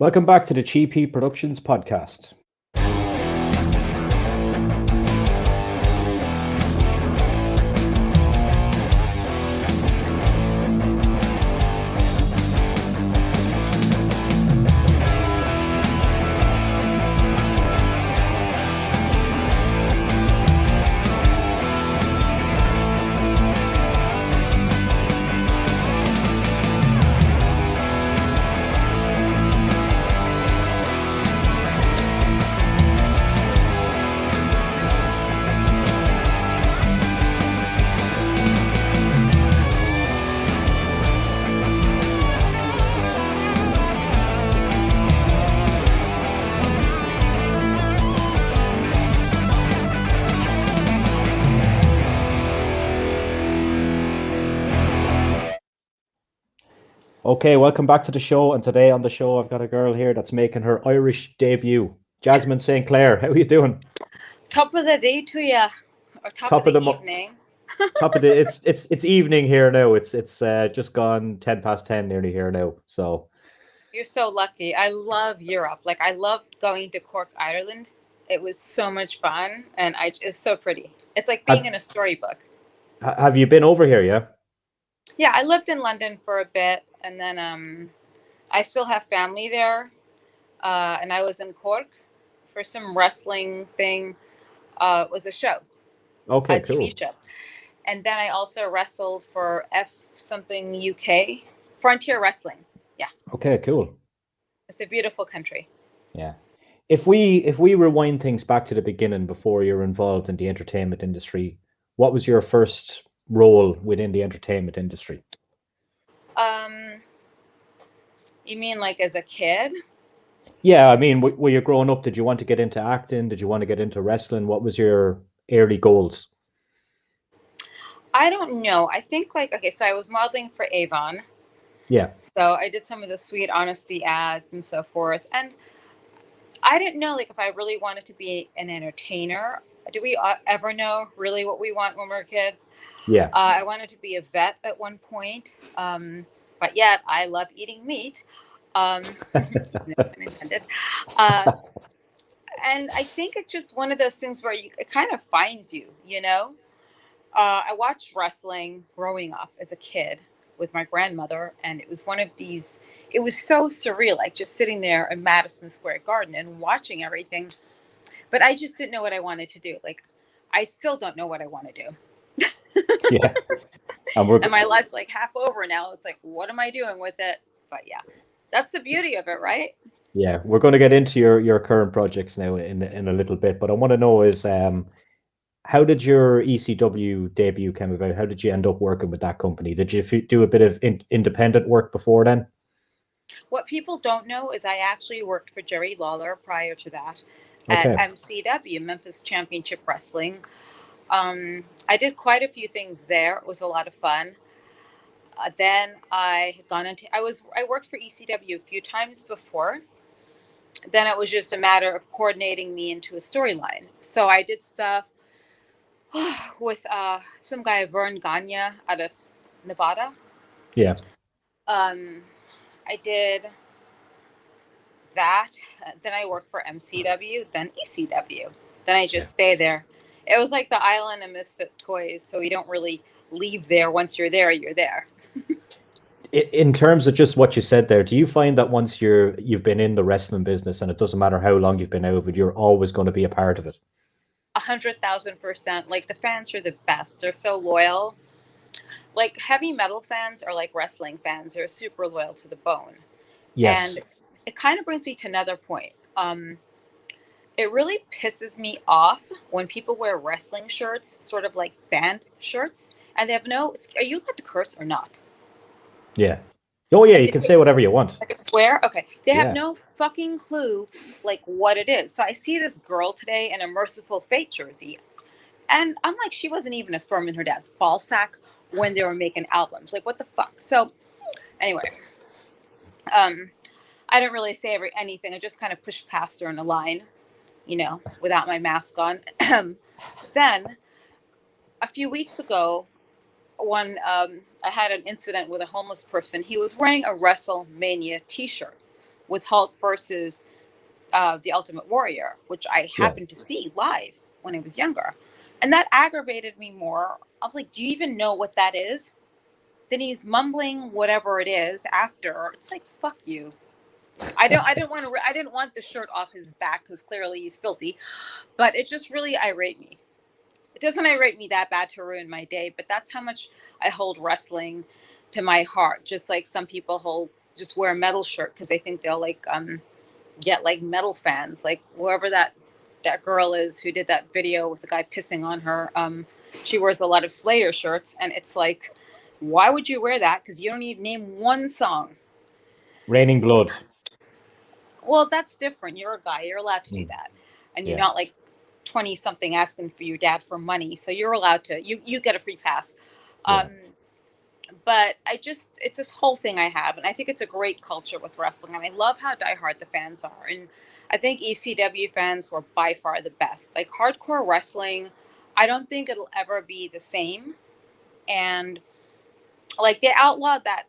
Welcome back to the GP Productions podcast. Okay, welcome back to the show. And today on the show, I've got a girl here that's making her Irish debut, Jasmin St Claire. How are you doing? Top of the day to you, or top of the evening. Top of the it's evening here now. It's just gone 10 past 10 nearly here now. So You're so lucky. I love Europe. Like I love going to Cork, Ireland. It was so much fun, and it's so pretty. It's like being have in a storybook. have you been over here? Yeah. Yeah, I lived in London for a bit, and then I still have family there, and I was in Cork for some wrestling thing. It was a show, Okay, a cool. TV show, and then I also wrestled for F something UK, Frontier Wrestling. Yeah, Okay, cool. it's a beautiful country. Yeah. If we rewind things back to the beginning before you're involved in the entertainment industry, what was your first role within the entertainment industry? Um, you mean like as a kid? Yeah, I mean, were you growing up? Did you want to get into acting? Did you want to get into wrestling? What was your early goals? I don't know. I think like okay, so I was modeling for Avon. Yeah. So I did some of the Sweet Honesty ads and so forth. And I didn't know like if I really wanted to be an entertainer. Do we ever know really what we want when we're kids? Yeah. I wanted to be a vet at one point, but yet I love eating meat. No pun intended. Uh, and I think it's just one of those things where it kind of finds you, you know? I watched wrestling growing up as a kid with my grandmother, and it was one of these. It was so surreal, like just sitting there in Madison Square Garden and watching everything. But I just didn't know what I wanted to do. Like, I still don't know what I want to do. Yeah. And we're And my life's like half over now. It's like, what am I doing with it? But yeah, that's the beauty of it, right? yeah, we're going to get into your current projects now in a little bit, but I want to know is how did your ECW debut come about? How did you end up working with that company? Did you do a bit of independent work before then? What people don't know is I actually worked for Jerry Lawler prior to that at Okay. MCW, Memphis Championship Wrestling. I did quite a few things there. It was a lot of fun. Then I had gone into I worked for ECW a few times before. Then it was just a matter of coordinating me into a storyline. So I did stuff with some guy Vern Gagne out of Nevada. Yeah. Um, I did that. Then I worked for MCW, then ECW. Then I Yeah. just stay there. It was like the island of misfit toys, so you don't really leave there. Once you're there, you're there. In terms of just what you said there, do you find that once you've been in the wrestling business and it doesn't matter how long you've been out of it, you're always going to be a part of it? 100,000%. Like the fans are the best. They're so loyal. Like heavy metal fans are like wrestling fans. They're super loyal to the bone. Yes. And it kind of brings me to another point. It really pisses me off when people wear wrestling shirts, sort of like band shirts, and they have no. Are you allowed to curse or not? Yeah. Oh yeah, Like you they can say whatever you want. I could swear. Okay, they have Yeah. no fucking clue like what it is. So I see this girl today in a Merciful Fate jersey, and I'm like, she wasn't even a sperm in her dad's ball sack when they were making albums. Like, what the fuck? So anyway, um, I didn't really say anything. I just kind of pushed past her in a line, without my mask on. Then a few weeks ago, when I had an incident with a homeless person, he was wearing a WrestleMania T-shirt with Hulk versus the Ultimate Warrior, which I Yeah. happened to see live when I was younger. And that aggravated me more. I was like, do you even know what that is? Then he's mumbling whatever it is after. It's like, fuck you. I didn't want the shirt off his back because clearly he's filthy, but it just really irate me. It doesn't irate me that bad to ruin my day, but that's how much I hold wrestling to my heart. Just like some people just wear a metal shirt because they think they'll like get like metal fans, like whoever that girl is who did that video with the guy pissing on her. She wears a lot of Slayer shirts, and it's like, why would you wear that? Because you don't even name one song. Raining Blood. Well, that's different. You're a guy. You're allowed to do that, and you're Yeah. not like 20 something asking for your dad for money. So you're allowed to. You get a free pass. Yeah. But it's this whole thing I have, and I think it's a great culture with wrestling, and I love how diehard the fans are. And I think ECW fans were by far the best. Like hardcore wrestling, I don't think it'll ever be the same. And like they outlawed that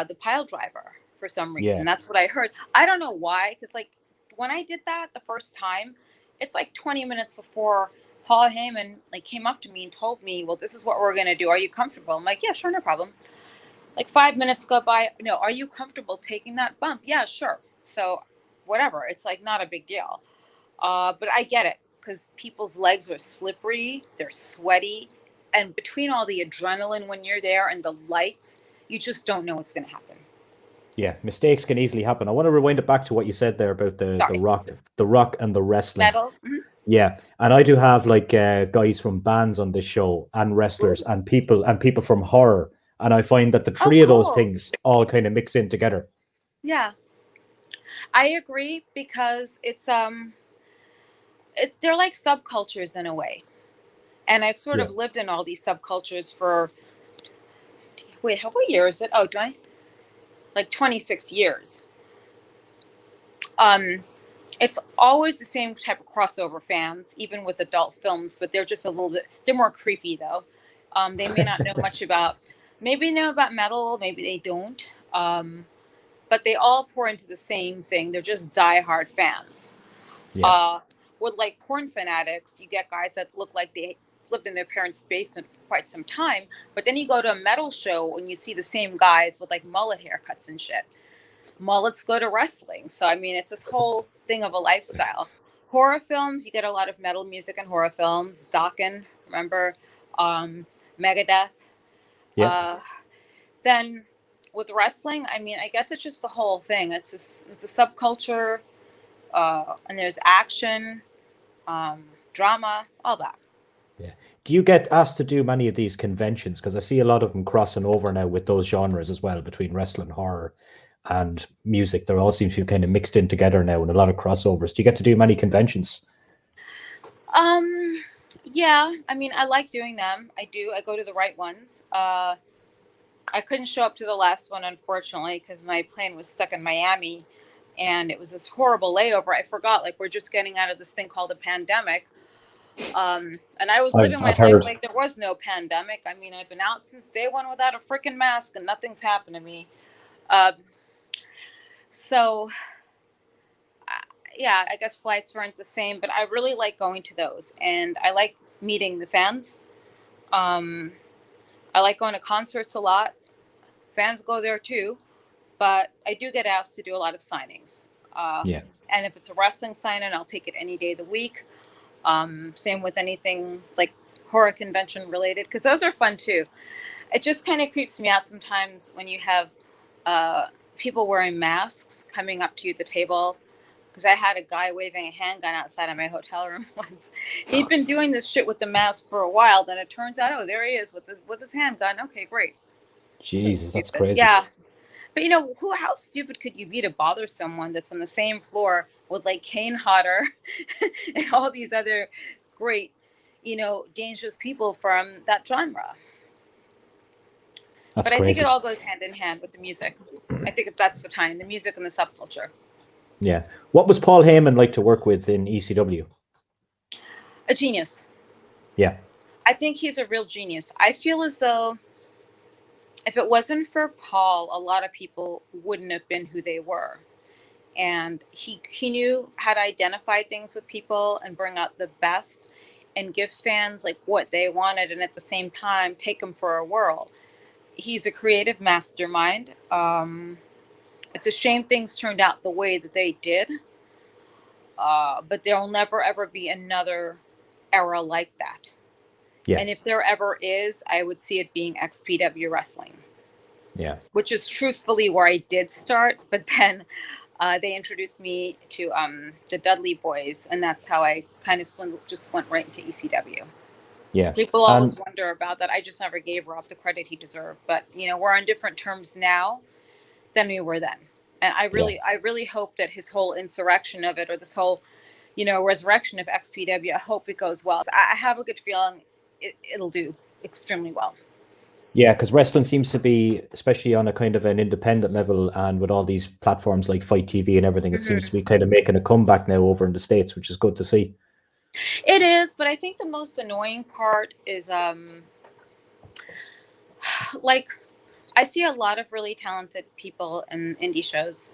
the pile driver for some reason. Yeah. That's what I heard. I don't know why, because like when I did that the first time, it's like 20 minutes before Paul Heyman like came up to me and told me, well, this is what we're gonna do. Are you comfortable? I'm like, yeah, sure, no problem. Like 5 minutes go by. No, are you comfortable taking that bump? Yeah, sure. So whatever. It's like not a big deal. But I get it because people's legs are slippery, they're sweaty, and between all the adrenaline when you're there and the lights, you just don't know what's going to happen. Yeah, mistakes can easily happen. I want to rewind it back to what you said there about the Sorry. rock and the wrestling. Metal. Mm-hmm. Yeah, and I do have like guys from bands on this show and wrestlers and people from horror, and I find that the three of those Cool. things all kind of mix in together. Yeah, I agree because it's they're like subcultures in a way, and I've sort of lived in all these subcultures for how many years is it? Oh, 20, like 26 years. It's always the same type of crossover fans, even with adult films, but they're just they're more creepy though. They may not know much maybe know about metal, maybe they don't. But they all pour into the same thing. They're just diehard fans. Yeah. With like porn fanatics, you get guys that look like they lived in their parents' basement for quite some time, but then you go to a metal show and you see the same guys with like mullet haircuts and shit. Mullets go to wrestling. So, I mean, it's this whole thing of a lifestyle. Horror films, you get a lot of metal music in horror films. Dokken, remember? Megadeth. Yeah. Then with wrestling, I mean, I guess it's just the whole thing. It's a subculture, and there's action, drama, all that. Yeah. Do you get asked to do many of these conventions? Because I see a lot of them crossing over now with those genres as well, between wrestling, horror, and music. They all seem to be kind of mixed in together now, and a lot of crossovers. Do you get to do many conventions? Yeah. I mean, I like doing them. I do. I go to the right ones. I couldn't show up to the last one, unfortunately, because my plane was stuck in Miami, and it was this horrible layover. I forgot, like, we're just getting out of this thing called a pandemic. And I was living my life like there was no pandemic. I mean, I've been out since day one without a freaking mask, and nothing's happened to me. So, yeah, I guess flights weren't the same, but I really like going to those, and I like meeting the fans. I like going to concerts a lot. Fans go there too, but I do get asked to do a lot of signings. Yeah. And if it's a wrestling signing, I'll take it any day of the week. Same with anything like horror convention related, because those are fun too. It just kind of creeps me out sometimes when you have people wearing masks coming up to you at the table. Because I had a guy waving a handgun outside of my hotel room once. He'd been doing this shit with the mask for a while. Then it turns out, oh, there he is with his handgun. Okay, great. Jesus, that's crazy. Yeah. But you know, how stupid could you be to bother someone that's on the same floor with like Kane Hodder and all these other great, dangerous people from that genre? That's but I crazy. think it all goes hand in hand with the music. I think that's the time, the music and the subculture. Yeah. What was Paul Heyman like to work with in ECW? A genius. Yeah. I think he's a real genius. I feel as though if it wasn't for Paul, a lot of people wouldn't have been who they were. and he knew how to identify things with people and bring out the best and give fans like what they wanted, and at the same time take them for a whirl. He's a creative mastermind. It's a shame things turned out the way that they did, but there'll never ever be another era like that. Yeah. And if there ever is, I would see it being XPW wrestling. Yeah. Which is truthfully where I did start, but then they introduced me to the Dudley Boys, and that's how I kind of just went right into ECW. Yeah. People always wonder about that. I just never gave Rob the credit he deserved, but we're on different terms now than we were then. And I really hope that his whole insurrection of it, or this whole, resurrection of XPW, I hope it goes well. So I have a good feeling it'll do extremely well. Yeah, because wrestling seems to be, especially on a kind of an independent level, and with all these platforms like Fight TV and everything, it seems to be kind of making a comeback now over in the States, which is good to see. It is, but I think the most annoying part is like, I see a lot of really talented people in indie shows,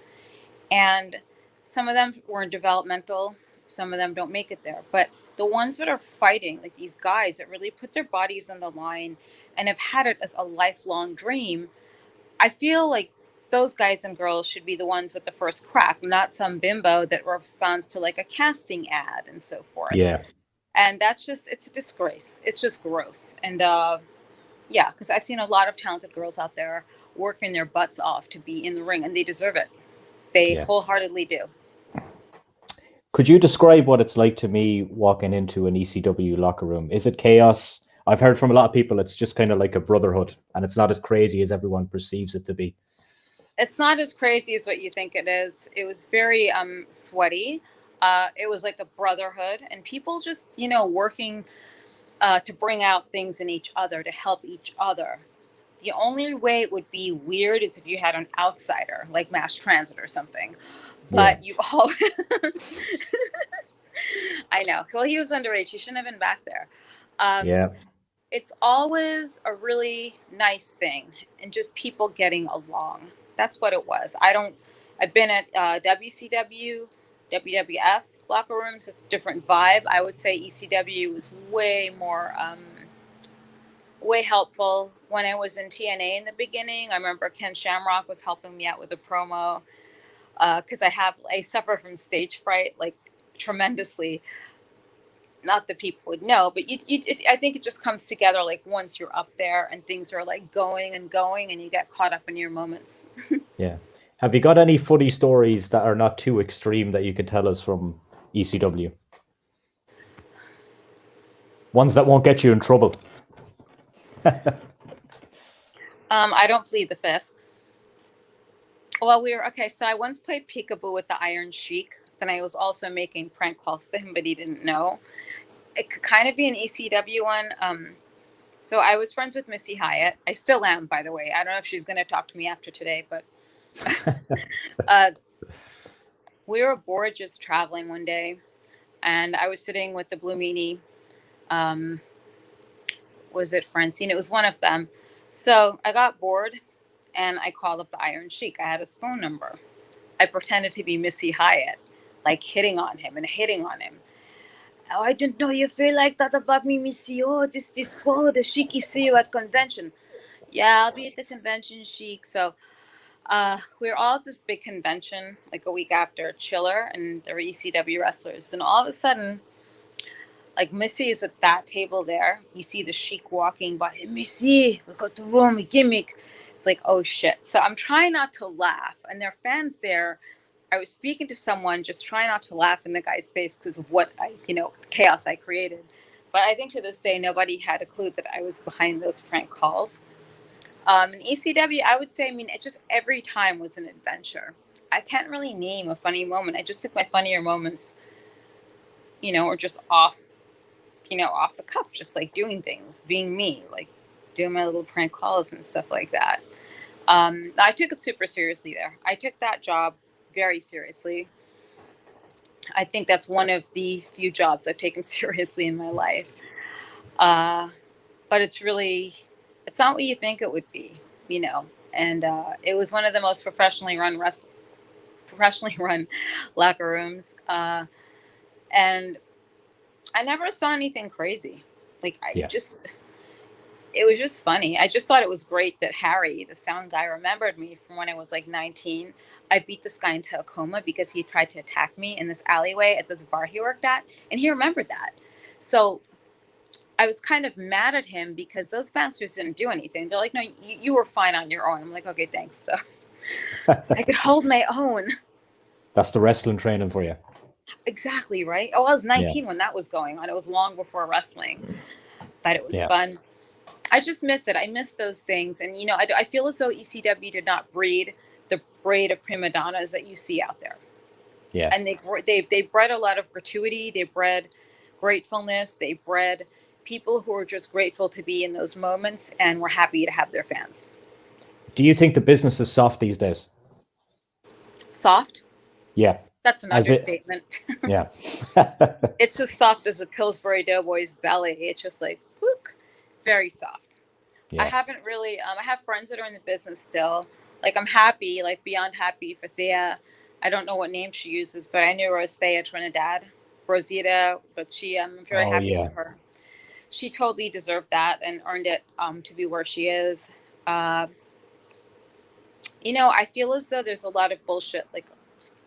and some of them were developmental, some of them don't make it there, but the ones that are fighting, like these guys that really put their bodies on the line and have had it as a lifelong dream, I feel like those guys and girls should be the ones with the first crack, not some bimbo that responds to like a casting ad and so forth. Yeah. And that's just, it's a disgrace. It's just gross. And yeah, because I've seen a lot of talented girls out there working their butts off to be in the ring, and they deserve it. They wholeheartedly do. Could you describe what it's like to me walking into an ECW locker room? Is it chaos? I've heard from a lot of people it's just kind of like a brotherhood, and it's not as crazy as everyone perceives it to be. It's not as crazy as what you think it is. It was very sweaty. It was like a brotherhood, and people just, working to bring out things in each other, to help each other. The only way it would be weird is if you had an outsider, like Mass Transit or something. But you all... I know. Well, he was underage. He shouldn't have been back there. It's always a really nice thing, and just people getting along. That's what it was. I've been at WCW, WWF locker rooms. It's a different vibe. I would say ECW was way more, way helpful. When I was in TNA in the beginning, I remember Ken Shamrock was helping me out with a promo, because I suffer from stage fright, like, tremendously. Not that people would know, but I think it just comes together like once you're up there and things are like going and going, and you get caught up in your moments. Yeah. Have you got any funny stories that are not too extreme that you could tell us from ECW? Ones that won't get you in trouble. I don't plead the fifth. Well, so I once played peekaboo with the Iron Sheik. Then I was also making prank calls to him, but he didn't know. It could kind of be an ECW one. So I was friends with Missy Hyatt. I still am, by the way. I don't know if she's going to talk to me after today, but we were bored just traveling one day, and I was sitting with the Blue Meanie. Was it Francine? It was one of them. So I got bored, and I called up the Iron Sheik. I had his phone number. I pretended to be Missy Hyatt, like hitting on him. Oh, I didn't know you feel like that about me, Missy. Oh, this is good. The Sheik see you at convention. Yeah, I'll be at the convention, Sheik. So we were all at this big convention, like a week after Chiller, and there were ECW wrestlers. Then all of a sudden, like, Missy is at that table there. You see the Sheik walking by. Hey, Missy, we got the room, a gimmick. It's like, oh shit. So I'm trying not to laugh, and there are fans there. I was speaking to someone, just trying not to laugh in the guy's face because of what chaos I created. But I think to this day, nobody had a clue that I was behind those prank calls. In ECW, I would say, it just every time was an adventure. I can't really name a funny moment. I just think my funnier moments, are just off the cuff, just like doing things, being me, like doing my little prank calls and stuff like that. I took it super seriously there. I took that job very seriously. I think that's one of the few jobs I've taken seriously in my life. But it's not what you think it would be, and it was one of the most professionally run professionally run locker rooms, and I never saw anything crazy. Like Yeah. it was just funny. I just thought it was great that Harry, the sound guy, remembered me from when I was like 19. I beat this guy into a coma because he tried to attack me in this alleyway at this bar he worked at, and he remembered that. So I was kind of mad at him because those bouncers didn't do anything. They're like, no, you were fine on your own. I'm like, okay, thanks. So I could hold my own. That's the wrestling training for you. Exactly, right? Oh, I was Yeah. 19 when that was going on. It was long before wrestling, but it was Yeah. fun. I just miss it. I miss those things. And, I feel as though ECW did not breed the braid of prima donnas that you see out there. Yeah. And they bred a lot of gratuity. They bred gratefulness. They bred people who are just grateful to be in those moments and were happy to have their fans. Do you think the business is soft these days? Soft? Yeah. That's an understatement. Yeah. It's as soft as a Pillsbury Doughboy's belly. It's just like, whook, very soft. Yeah. I haven't really, I have friends that are in the business still. Like, I'm happy, like beyond happy for Thea. I don't know what name she uses, but I knew her as Thea Trinidad, Rosita, but I'm very happy for her. She totally deserved that and earned it to be where she is. I feel as though there's a lot of bullshit, like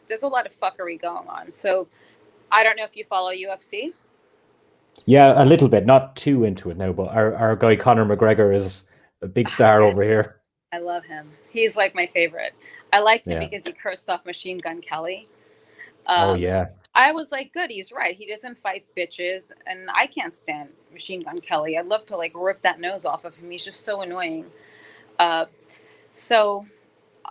there's a lot of fuckery going on. So I don't know if you follow UFC. Yeah, a little bit, not too into it now, but our guy Conor McGregor is a big star over here. I love him. He's like my favorite. I liked him Yeah. because he cursed off Machine Gun Kelly. Oh yeah. I was like, good, he's right. He doesn't fight bitches, and I can't stand Machine Gun Kelly. I'd love to like rip that nose off of him. He's just so annoying. So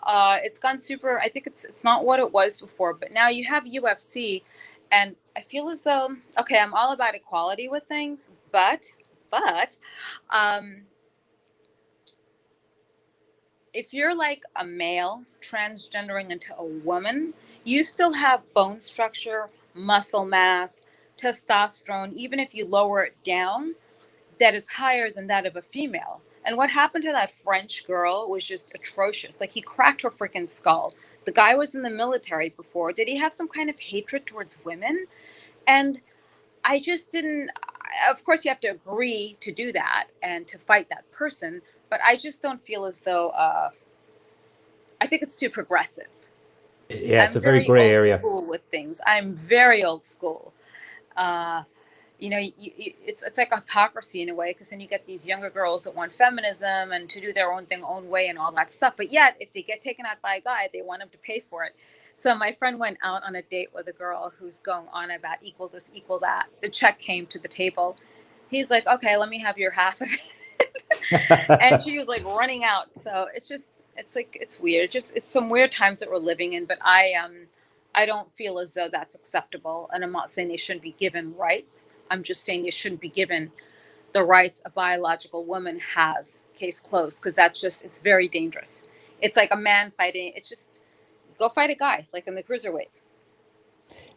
it's gone super. I think it's not what it was before, but now you have UFC, and I feel as though, okay, I'm all about equality with things, but if you're like a male transgendering into a woman, you still have bone structure, muscle mass, testosterone, even if you lower it down, that is higher than that of a female. And what happened to that French girl was just atrocious. Like, he cracked her freaking skull. The guy was in the military before. Did he have some kind of hatred towards women? And I just didn't. Of course, you have to agree to do that and to fight that person. But I just don't feel as though. I think it's too progressive. Yeah, it's I'm a very very gray old area. school with things. I'm very old school. Uh, it's like hypocrisy in a way, because then you get these younger girls that want feminism and to do their own thing, own way, and all that stuff. But yet, if they get taken out by a guy, they want him to pay for it. So my friend went out on a date with a girl who's going on about equal this, equal that. The check came to the table. He's like, okay, let me have your half of it. And she was like running out. So it's weird. It's some weird times that we're living in. But I don't feel as though that's acceptable. And I'm not saying they shouldn't be given rights. I'm just saying they shouldn't be given the rights a biological woman has. Case closed, because it's very dangerous. It's like a man fighting. It's just, go fight a guy, like in the cruiserweight.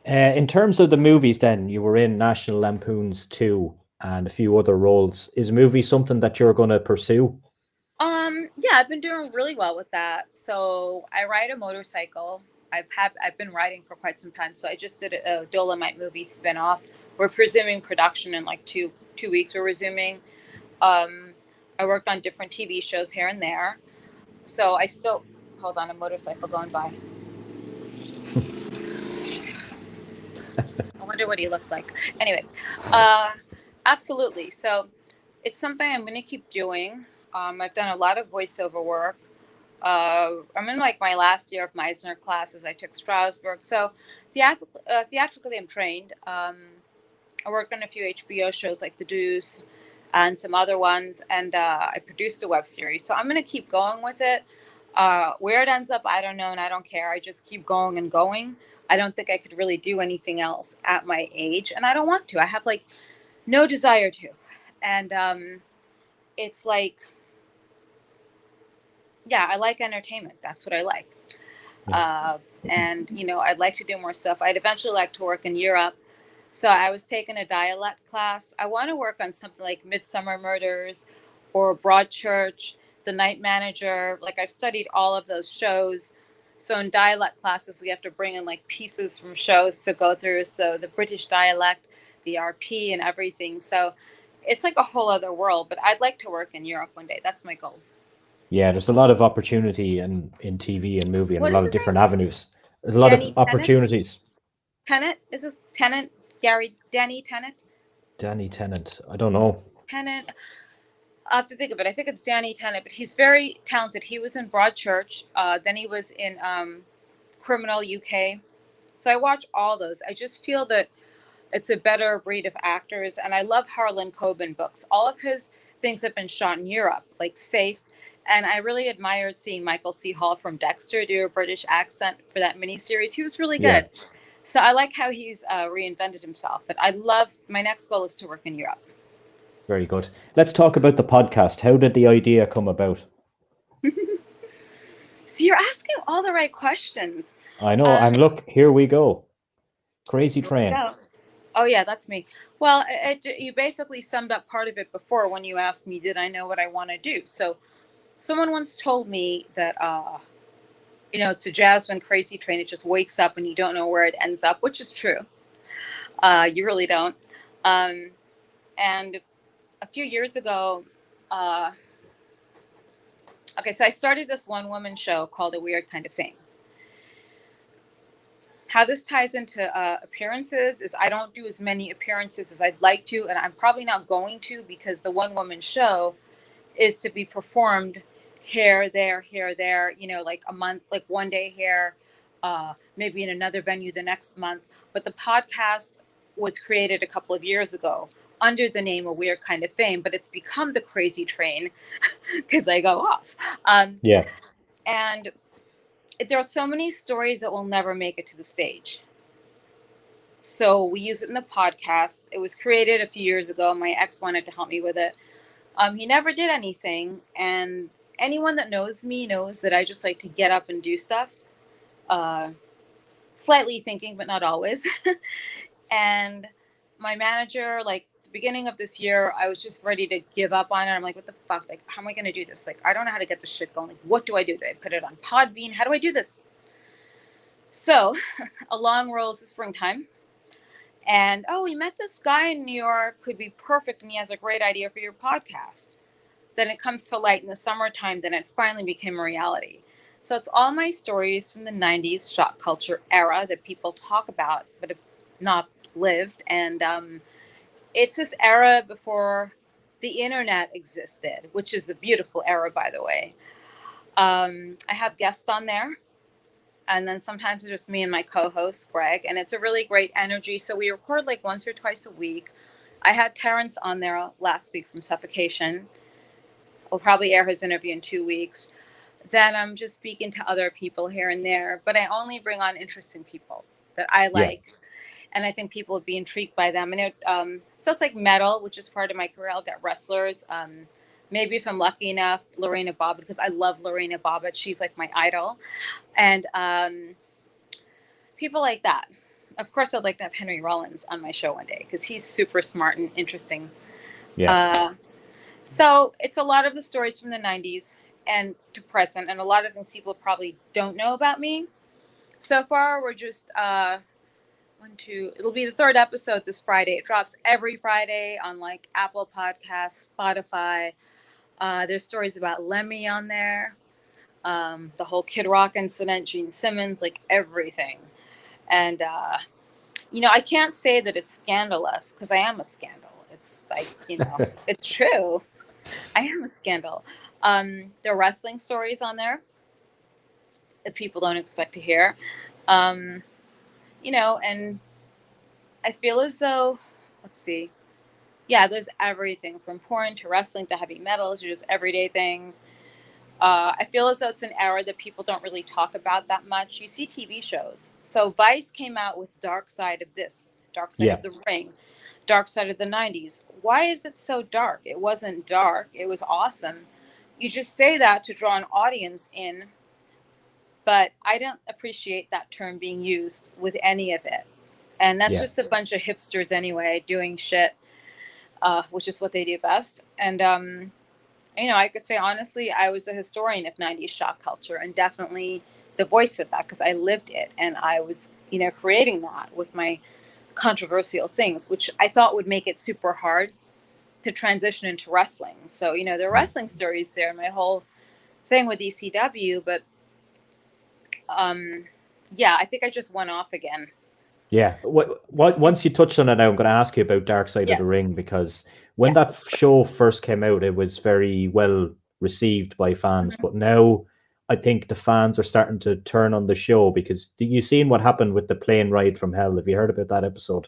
In terms of the movies, then you were in National Lampoon's 2 and a few other roles. Is a movie something that you're going to pursue? Yeah, I've been doing really well with that. So I ride a motorcycle. I've been riding for quite some time. So I just did a Dolomite movie spinoff. We're resuming production in like two weeks. We're resuming. I worked on different TV shows here and there. So I still, hold on, a motorcycle going by. I wonder what he looked like. Anyway, absolutely. So it's something I'm going to keep doing. I've done a lot of voiceover work. I'm in like my last year of Meisner classes. I took Strasbourg. So theatrically, I'm trained. I worked on a few HBO shows like The Deuce and some other ones. And I produced a web series. So I'm going to keep going with it. Where it ends up, I don't know, and I don't care. I just keep going and going. I don't think I could really do anything else at my age, and I don't want to. I have like no desire to. And it's like, yeah, I like entertainment. That's what I like. And I'd like to do more stuff. I'd eventually like to work in Europe. So I was taking a dialect class. I want to work on something like Midsummer Murders or Broadchurch, The Night Manager. Like, I've studied all of those shows. So in dialect classes, we have to bring in like pieces from shows to go through. So the British dialect, the RP, and everything. So it's like a whole other world. But I'd like to work in Europe one day. That's my goal. Yeah, there's a lot of opportunity in TV and movie and a What lot is of his name? different avenues. There's a lot of Danny Tennant. opportunities. Tennant? Is this Tennant? Gary Danny Tennant? Danny Tennant. I don't know. Tennant. I have to think of it. I think it's Danny Tennant, but he's very talented. He was in Broadchurch. Then he was in Criminal UK. So I watch all those. I just feel that it's a better breed of actors. And I love Harlan Coben books. All of his things have been shot in Europe, like Safe. And I really admired seeing Michael C. Hall from Dexter do a British accent for that miniseries. He was really Yeah, good. So I like how he's reinvented himself. But I love, my next goal is to work in Europe. very good. Let's talk about the podcast. How did the idea come about? So you're asking all the right questions. I know, Um, and look, here we go. Crazy let's Train. go. Oh yeah, that's me. Well, you basically summed up part of it before when you asked me, did I know what I want to do? So someone once told me that, it's a Jasmin crazy train. It just wakes up and you don't know where it ends up, which is true. You really don't. Um, and a few years ago, so I started this one woman show called A Weird Kind of Fame. How this ties into appearances is I don't do as many appearances as I'd like to, and I'm probably not going to, because the one woman show is to be performed here, there, like a month, like one day here, maybe in another venue the next month. But the podcast was created a couple of years ago under the name A Weird Kind of Fame, but it's become the Krazy Train because I go off. Yeah, And there are so many stories that will never make it to the stage. So we use it in the podcast. It was created a few years ago. My ex wanted to help me with it. He never did anything. And anyone that knows me knows that I just like to get up and do stuff. Slightly thinking, but not always. And my manager, like the beginning of this year, I was just ready to give up on it. I'm like, what the fuck? Like, how am I going to do this? Like, I don't know how to get this shit going. Like, what do I do? Do I put it on Podbean? How do I do this? So along rolls the springtime. And, we met this guy in New York who'd be perfect, and he has a great idea for your podcast. Then it comes to light in the summertime, then it finally became a reality. So it's all my stories from the 90s shock culture era that people talk about but have not lived. And it's this era before the internet existed, which is a beautiful era, by the way. I have guests on there. And then sometimes it's just me and my co-host, Greg. And it's a really great energy. So we record like once or twice a week. I had Terrence on there last week from Suffocation. We'll probably air his interview in 2 weeks. Then I'm just speaking to other people here and there. But I only bring on interesting people that I yeah, like. And I think people would be intrigued by them. And so it's like metal, which is part of my career. I'll get wrestlers. Maybe if I'm lucky enough, Lorena Bobbitt, because I love Lorena Bobbitt. She's like my idol. And people like that. Of course, I'd like to have Henry Rollins on my show one day because he's super smart and interesting. yeah. So it's a lot of the stories from the 90s and to present, and a lot of things people probably don't know about me. So far, we're just it'll be the third episode this Friday. It drops every Friday on like Apple Podcasts, Spotify. There's stories about Lemmy on there. The whole Kid Rock incident, Gene Simmons, like everything. And, I can't say that it's scandalous because I am a scandal. It's like, it's true. I am a scandal. There are wrestling stories on there that people don't expect to hear. And I feel as though, let's see. Yeah, there's everything from porn to wrestling to heavy metal to just everyday things. I feel as though it's an era that people don't really talk about that much. You see TV shows. So Vice came out with Dark Side of This, Dark Side Yeah. of the Ring, Dark Side of the 90s. Why is it so dark? It wasn't dark. It was awesome. You just say that to draw an audience in, but I don't appreciate that term being used with any of it. And that's Yeah. just a bunch of hipsters anyway, doing shit, which is what they do best. And, I could say honestly, I was a historian of 90s shock culture, and definitely the voice of that because I lived it and I was, creating that with my controversial things, which I thought would make it super hard to transition into wrestling. So, the wrestling stories there, my whole thing with ECW, but yeah, I think I just went off again. Yeah. Once you touched on it, now I'm going to ask you about Dark Side of the Ring, because when that show first came out, it was very well received by fans. But now I think the fans are starting to turn on the show, because you seen what happened with the plane ride from hell? Have you heard about that episode?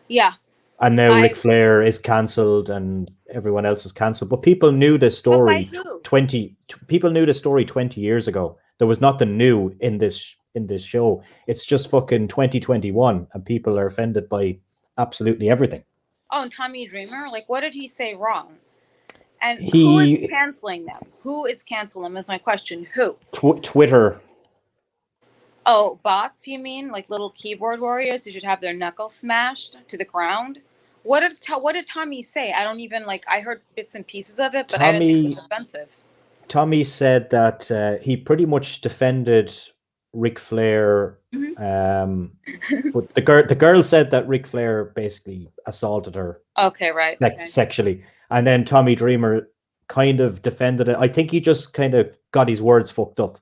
Yeah. And now Ric Flair is cancelled and everyone else is cancelled. But people knew the story. People knew the story 20 years ago. There was nothing new in this show. It's just fucking 2021 and people are offended by absolutely everything. Oh, and Tommy Dreamer? Like, what did he say wrong? And who is canceling them? Who is canceling them is my question. Who? Twitter. Oh, bots, you mean? Like little keyboard warriors who should have their knuckles smashed to the ground? What did Tommy say? I don't even, I heard bits and pieces of it, but I didn't think it was offensive. Tommy said that he pretty much defended Ric Flair. But the girl said that Ric Flair basically assaulted her. Okay, right. Sexually. And then Tommy Dreamer kind of defended it. I think he just kind of got his words fucked up,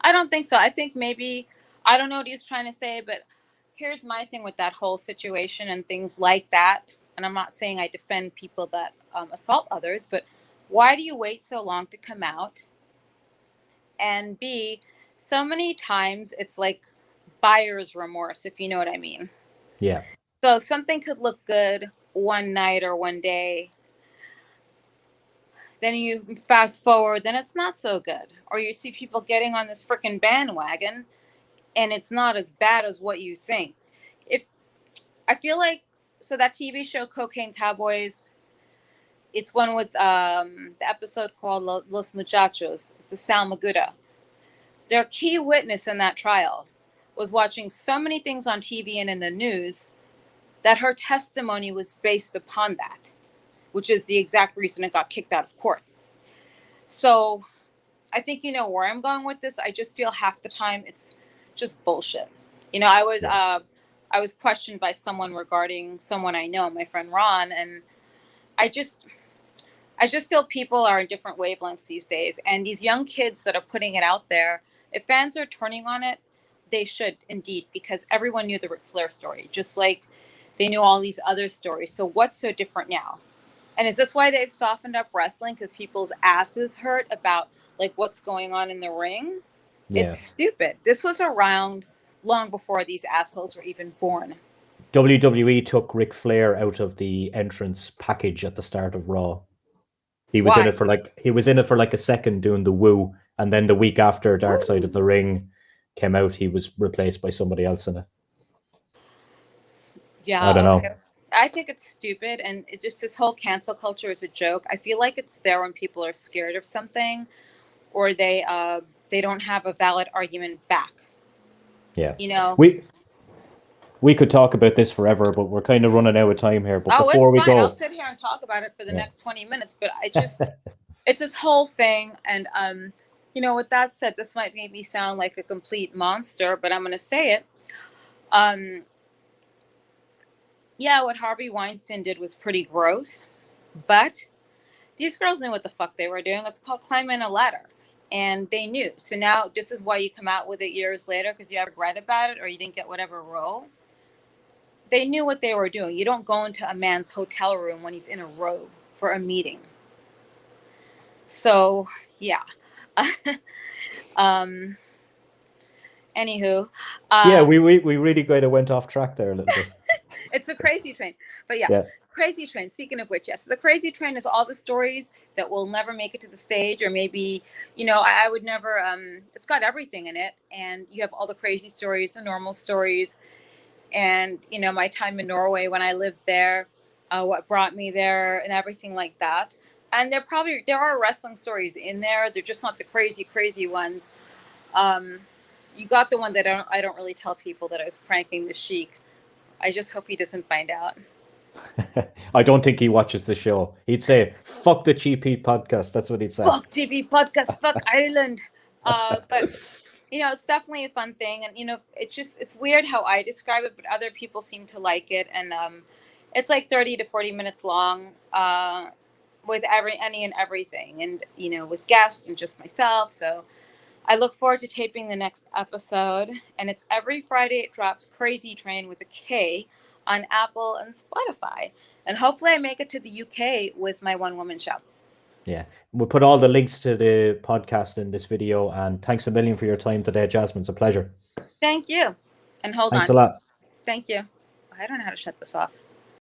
I don't think so. I think maybe, I don't know what he's trying to say, but here's my thing with that whole situation and things like that. And I'm not saying I defend people that assault others, but why do you wait so long to come out? And B, so many times it's like buyer's remorse, if you know what I mean. Yeah. So something could look good one night or one day. Then you fast forward, then it's not so good. Or you see people getting on this freaking bandwagon and it's not as bad as what you think. I feel like, so that TV show Cocaine Cowboys, it's one with the episode called Los Muchachos. It's a Sal Magutta. Their key witness in that trial was watching so many things on TV and in the news that her testimony was based upon that, which is the exact reason it got kicked out of court. So I think you know where I'm going with this. I just feel half the time it's just bullshit. I was questioned by someone regarding someone I know, my friend Ron, and I just feel people are in different wavelengths these days. And these young kids that are putting it out there, if fans are turning on it, they should indeed, because everyone knew the Ric Flair story, just like they knew all these other stories. So what's so different now? And is this why they've softened up wrestling? Because people's asses hurt about what's going on in the ring? Yeah. It's stupid. This was around long before these assholes were even born. WWE took Ric Flair out of the entrance package at the start of Raw. He was in it for a second doing the woo, and then the week after Dark Side of the Ring came out, he was replaced by somebody else in it. Yeah, I don't know. I think it's stupid, and it's just this whole cancel culture is a joke. I feel like it's there when people are scared of something, or they don't have a valid argument back. Yeah, we could talk about this forever, but we're kind of running out of time here. But before we go, I'll sit here and talk about it for the next 20 minutes. But I just, it's this whole thing, and with that said, this might make me sound like a complete monster, but I'm going to say it. Yeah, what Harvey Weinstein did was pretty gross, but these girls knew what the fuck they were doing. It's called climbing a ladder, and they knew. So now this is why you come out with it years later, because you have regret about it or you didn't get whatever role. They knew what they were doing. You don't go into a man's hotel room when he's in a robe for a meeting. So, yeah. Anywho. Yeah, we really kind of went off track there a little bit. It's a Krazy Train. But yeah, Krazy Train. Speaking of which, yes, the Krazy Train is all the stories that will never make it to the stage, or maybe, I would never, it's got everything in it. And you have all the crazy stories, the normal stories, and, my time in Norway when I lived there, what brought me there and everything like that. And there are wrestling stories in there. They're just not the crazy ones. You got the one that I don't really tell people, that I was pranking the Sheik. I just hope he doesn't find out. I don't think he watches the show. He'd say, fuck the GP podcast. That's what he'd say. Fuck GP podcast. Fuck Ireland. But it's definitely a fun thing, and it's weird how I describe it, but other people seem to like it, and it's like 30 to 40 minutes long, with any and everything, and with guests and just myself. So I look forward to taping the next episode, and it's every Friday. It drops, Krazy Train with a K, on Apple and Spotify, and hopefully I make it to the UK with my one-woman show. Yeah, we'll put all the links to the podcast in this video, and thanks a million for your time today, Jasmin. It's a pleasure. Thank you. And hold Thanks on. a lot. Thank you. I don't know how to shut this off.